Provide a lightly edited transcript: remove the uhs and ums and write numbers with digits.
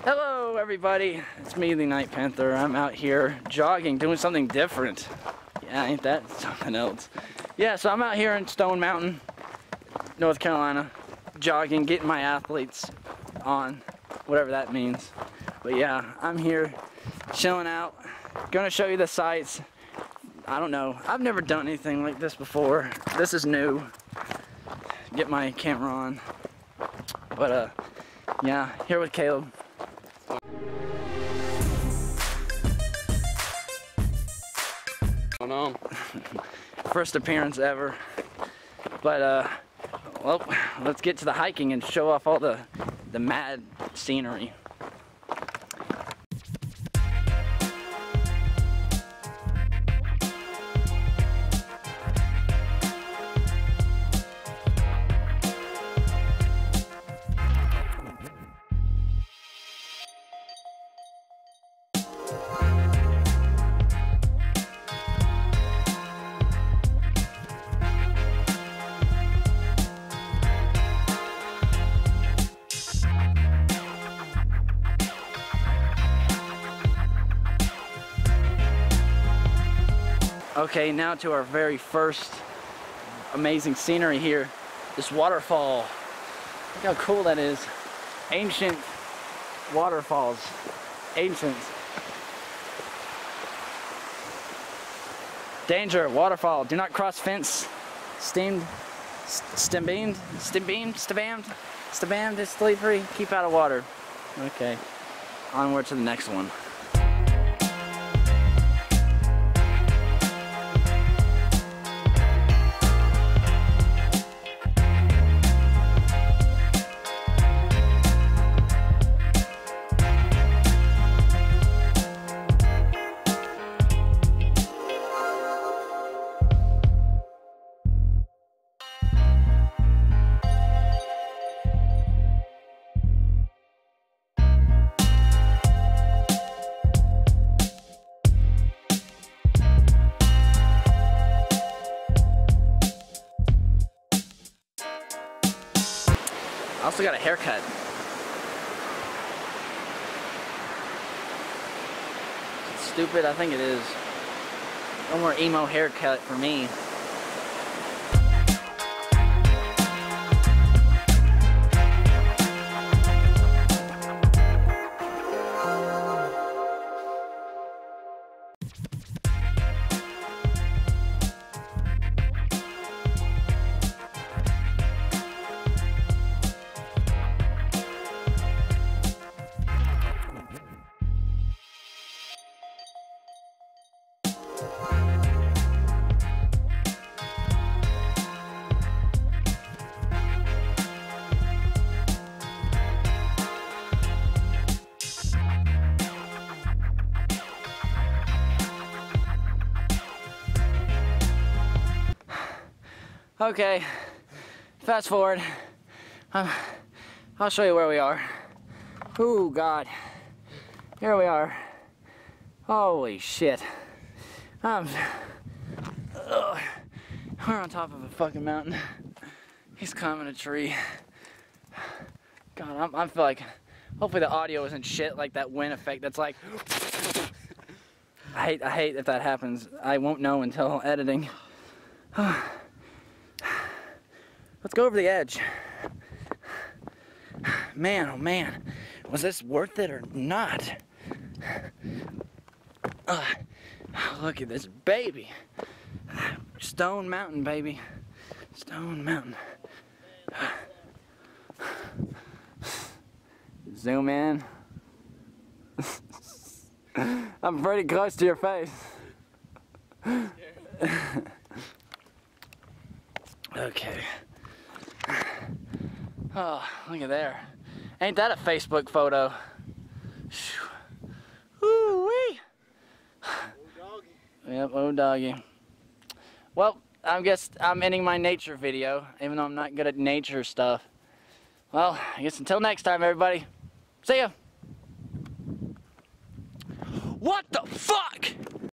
Hello everybody, it's me, the Night Panther. I'm out here jogging, doing something different. Yeah, ain't that something else? Yeah, so I'm out here in Stone Mountain, North Carolina, jogging, getting my athletes on, whatever that means. But yeah, I'm here chilling out, gonna show you the sights. I don't know, I've never done anything like this before. This is new. Get my camera on. But yeah, here with Caleb. First appearance ever. But well, let's get to the hiking and show off all the mad scenery. Okay, now to our very first amazing scenery here. This waterfall. Look how cool that is. Ancient waterfalls. Ancient. Danger, waterfall. Do not cross fence. Stabammed, is slippery. Keep out of water. Okay, onward to the next one. I also got a haircut. It's stupid, I think it is. No more emo haircut for me. Okay, fast forward. I'll show you where we are. Oh God, here we are. Holy shit. We're on top of a fucking mountain. He's climbing a tree. God, I feel like, hopefully the audio isn't shit like that wind effect that's like, I hate if that happens. I won't know until editing. Let's go over the edge. Man, oh man, was this worth it or not? Look at this baby. Stone Mountain, baby. Stone Mountain. Zoom in. I'm pretty close to your face. Okay. Oh, look at there. Ain't that a Facebook photo? Woo-wee! Yep, oh doggy. Well, I guess I'm ending my nature video, even though I'm not good at nature stuff. Well, I guess until next time, everybody. See ya! What the fuck?